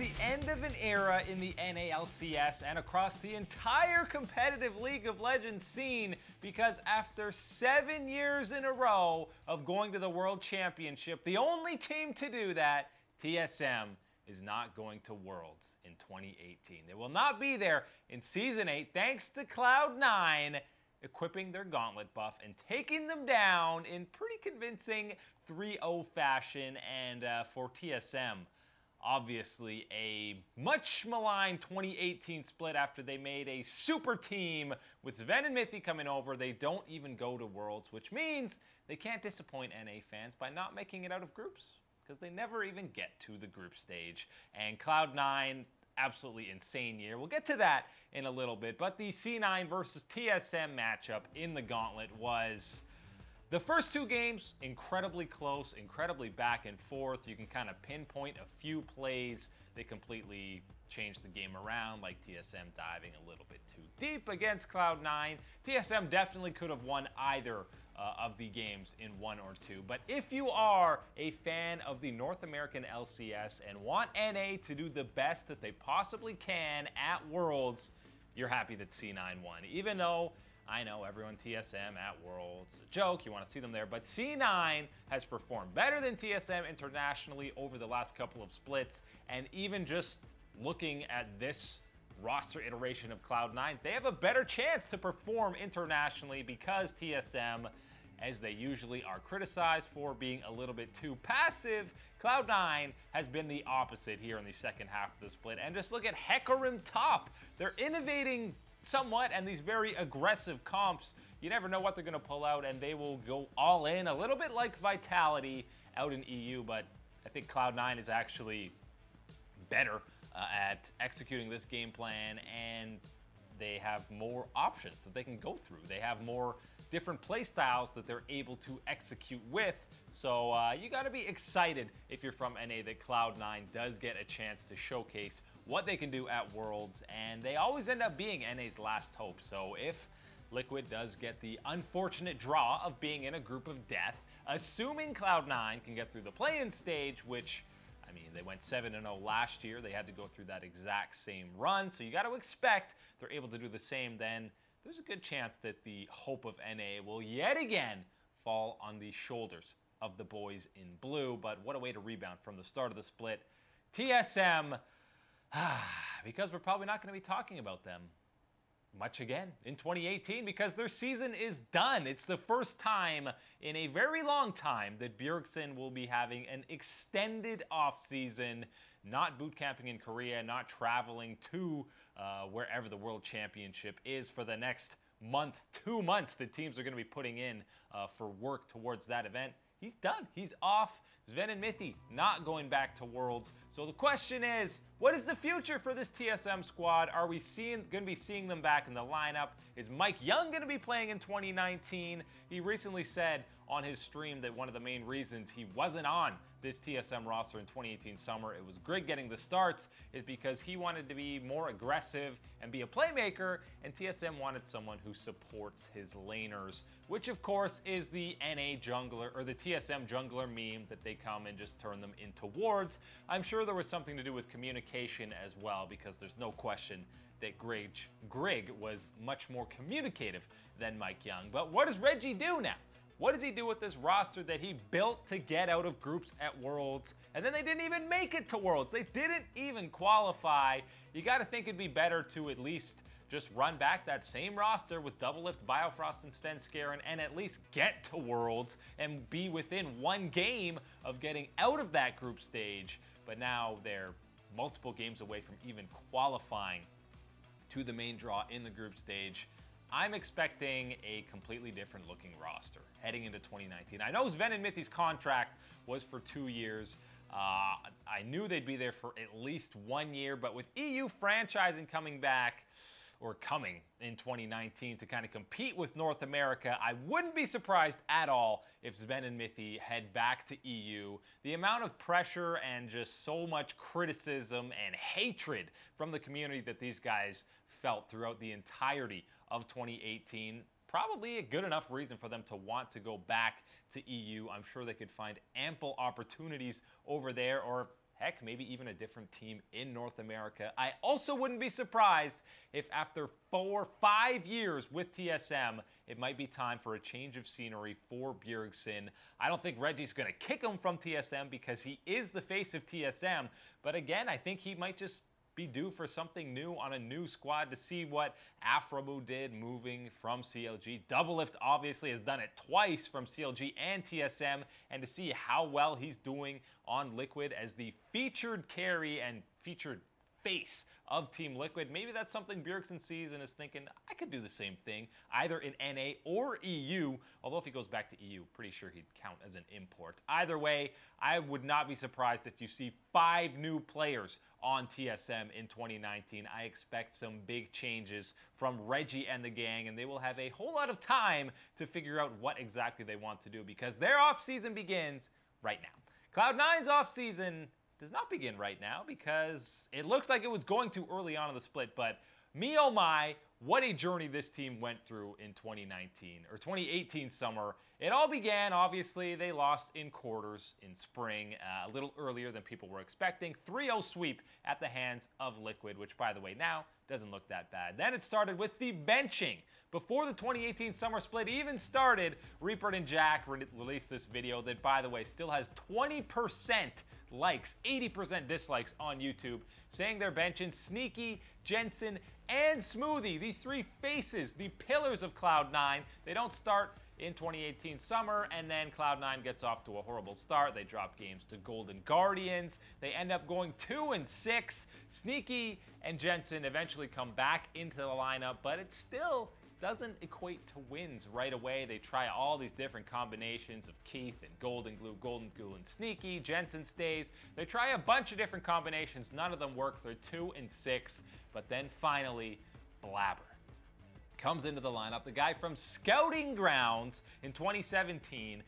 the end of an era in the NALCS and across the entire competitive League of Legends scene, because after 7 years in a row of going to the World Championship, the only team to do that, TSM, is not going to Worlds in 2018. They will not be there in Season 8 thanks to Cloud9 equipping their gauntlet buff and taking them down in pretty convincing 3-0 fashion. And for TSM, obviously a much maligned 2018 split after they made a super team with Sven and Mithy coming over. They don't even go to Worlds, which means they can't disappoint NA fans by not making it out of groups, because they never even get to the group stage. And Cloud9, absolutely insane year. We'll get to that in a little bit, but the C9 versus TSM matchup in the gauntlet was the first two games incredibly close, incredibly back and forth. You can kind of pinpoint a few plays that completely changed the game around, like TSM diving a little bit too deep against Cloud9. TSM definitely could have won either of the games in 1 or 2. But if you are a fan of the North American LCS and want NA to do the best that they possibly can at Worlds, you're happy that C9 won. Even though I know everyone TSM at Worlds is a joke, you want to see them there, but C9 has performed better than TSM internationally over the last couple of splits. And even just looking at this roster iteration of Cloud9, they have a better chance to perform internationally because TSM, as they usually are criticized for being a little bit too passive, Cloud9 has been the opposite here in the second half of the split. And just look at Hecarim top. They're innovating somewhat, and these very aggressive comps, you never know what they're going to pull out, and they will go all in, a little bit like Vitality out in EU, but I think Cloud9 is actually better at executing this game plan, and they have more options that they can go through. They have more different play styles that they're able to execute with. So you got to be excited if you're from NA that Cloud9 does get a chance to showcase what they can do at Worlds, and they always end up being NA's last hope. So if Liquid does get the unfortunate draw of being in a group of death, assuming Cloud9 can get through the play-in stage, which, I mean, they went 7-0 last year. They had to go through that exact same run. So you got to expect they're able to do the same. Then there's a good chance that the hope of NA will yet again fall on the shoulders of the boys in blue. But what a way to rebound from the start of the split. TSM, because we're probably not going to be talking about them much again in 2018 because their season is done. It's the first time in a very long time that Bjergsen will be having an extended off-season, not boot camping in Korea, not traveling to wherever the World Championship is for the next month, 2 months that teams are going to be putting in for work towards that event. He's done. He's off. Sven and Mithy not going back to Worlds. So the question is, what is the future for this TSM squad? Are we going to be seeing them back in the lineup? Is Mike Young going to be playing in 2019? He recently said on his stream that one of the main reasons he wasn't on this TSM roster in 2018 summer, it was Grig getting the starts, is because he wanted to be more aggressive and be a playmaker, and TSM wanted someone who supports his laners, which of course is the NA jungler, or the TSM jungler meme that they come and just turn them into wards. I'm sure there was something to do with communication as well, because there's no question that Grig was much more communicative than Mike Young. But what does Reggie do now? What does he do with this roster that he built to get out of groups at Worlds? And then they didn't even make it to Worlds. They didn't even qualify. You got to think it'd be better to at least just run back that same roster with Doublelift, Biofrost, and Svenskeren and at least get to Worlds and be within one game of getting out of that group stage. But now they're multiple games away from even qualifying to the main draw in the group stage. I'm expecting a completely different looking roster heading into 2019. I know Sven and Mithy's contract was for 2 years. I knew they'd be there for at least 1 year, but with EU franchising coming back, or coming in 2019 to kind of compete with North America, I wouldn't be surprised at all if Sven and Mithy head back to EU. The amount of pressure and just so much criticism and hatred from the community that these guys felt throughout the entirety of 2018, probably a good enough reason for them to want to go back to EU. I'm sure they could find ample opportunities over there, or heck, maybe even a different team in North America. I also wouldn't be surprised if after 4-5 years with TSM, it might be time for a change of scenery for Bjergsen. I don't think Reggie's going to kick him from TSM because he is the face of TSM. But again, I think he might just be due for something new on a new squad to see what Aframu did moving from CLG. Doublelift obviously has done it twice from CLG and TSM, and to see how well he's doing on Liquid as the featured carry and featured face of Team Liquid. Maybe that's something Bjergsen sees and is thinking, I could do the same thing, either in NA or EU, although if he goes back to EU, pretty sure he'd count as an import. Either way, I would not be surprised if you see 5 new players on TSM in 2019. I expect some big changes from Reggie and the gang, and they will have a whole lot of time to figure out what exactly they want to do because their offseason begins right now. Cloud9's offseason does not begin right now because it looked like it was going to early on in the split, but me oh my, what a journey this team went through in 2019 or 2018 summer. It all began, obviously, they lost in quarters in spring, a little earlier than people were expecting. 3-0 sweep at the hands of Liquid, which, by the way, now doesn't look that bad. Then it started with the benching. Before the 2018 summer split even started, Reaper and Jack released this video that, by the way, still has 20% likes, 80% dislikes on YouTube, saying they're benching Sneaky, Jensen, and Smoothie, the 3 faces, the pillars of Cloud9. They don't start in 2018 summer, and then Cloud9 gets off to a horrible start. They drop games to Golden Guardians. They end up going 2-6. Sneaky and Jensen eventually come back into the lineup, but it still doesn't equate to wins right away. They try all these different combinations of Keith and Golden Glue and Sneaky. Jensen stays. They try a bunch of different combinations. None of them work. They're 2-6. But then finally, Blabber comes into the lineup. The guy from Scouting Grounds in 2017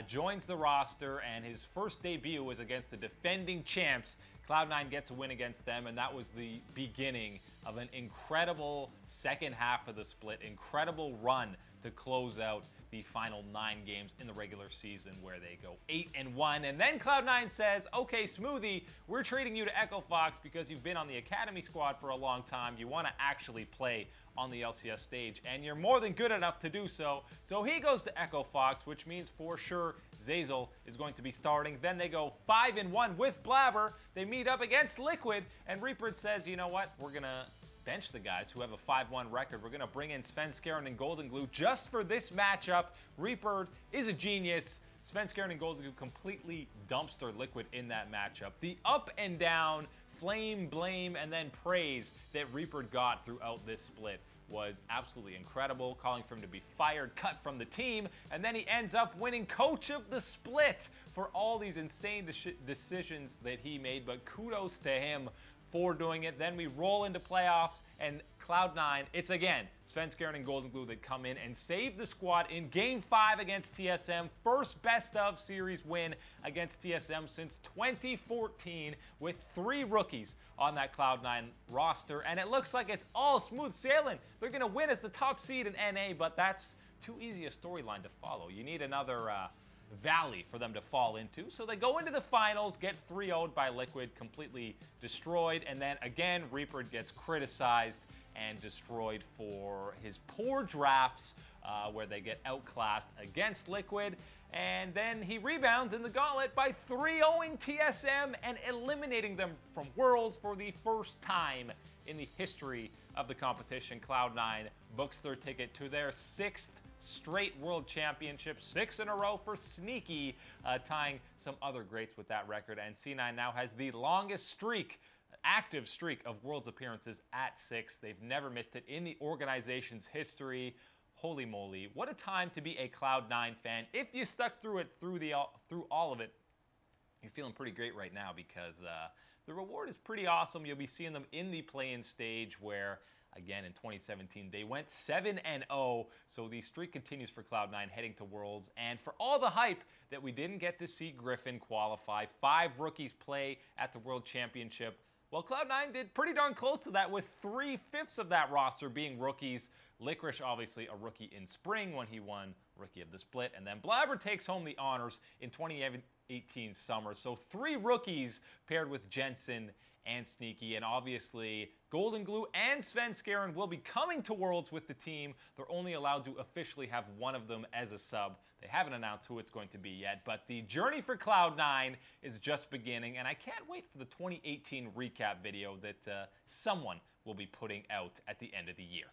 joins the roster, and his first debut was against the defending champs. Cloud9 gets a win against them, and that was the beginning of an incredible second half of the split, incredible run to close out the final 9 games in the regular season where they go 8-1. And then Cloud9 says, okay, Smoothie, we're trading you to Echo Fox because you've been on the Academy squad for a long time. You want to actually play on the LCS stage, and you're more than good enough to do so. So he goes to Echo Fox, which means for sure Zazel is going to be starting. Then they go 5-1 with Blabber. They meet up against Liquid, and Reaper says, you know what, we're going to bench the guys who have a 5-1 record. We're going to bring in Svenskeren and Golden Glue just for this matchup. Reaper is a genius. Svenskeren and Golden Glue completely dumpster Liquid in that matchup. The up and down, flame, blame, and then praise that Reaper got throughout this split was absolutely incredible, calling for him to be fired, cut from the team, and then he ends up winning Coach of the Split for all these insane decisions that he made, but kudos to him for doing it. Then we roll into playoffs, and Cloud9, it's again Svenskeren and Golden Glue that come in and save the squad in Game 5 against TSM. First best-of series win against TSM since 2014 with 3 rookies on that Cloud9 roster, and it looks like it's all smooth sailing. They're going to win as the top seed in NA, but that's too easy a storyline to follow. You need another valley for them to fall into. So they go into the finals, get 3-0'd by Liquid, completely destroyed, and then again Reaper gets criticized and destroyed for his poor drafts where they get outclassed against Liquid. And then he rebounds in the gauntlet by 3-0ing TSM and eliminating them from Worlds for the first time in the history of the competition. Cloud9 books their ticket to their 6th straight World Championship, 6 in a row for Sneaky, tying some other greats with that record. And C9 now has the longest streak, active streak of Worlds appearances at 6. They've never missed it in the organization's history. Holy moly, what a time to be a Cloud9 fan. If you stuck through it, through all of it, you're feeling pretty great right now because the reward is pretty awesome. You'll be seeing them in the play-in stage where, again, in 2017, they went 7-0, so the streak continues for Cloud9 heading to Worlds. And for all the hype that we didn't get to see Griffin qualify, 5 rookies play at the World Championship, well, Cloud9 did pretty darn close to that with 3/5 of that roster being rookies. Licorice, obviously, a rookie in spring when he won Rookie of the Split. And then Blabber takes home the honors in 2018 summer. So 3 rookies paired with Jensen and Sneaky. And obviously, Golden Glue and Sven Skaren will be coming to Worlds with the team. They're only allowed to officially have one of them as a sub. They haven't announced who it's going to be yet, but the journey for Cloud9 is just beginning, and I can't wait for the 2018 recap video that someone will be putting out at the end of the year.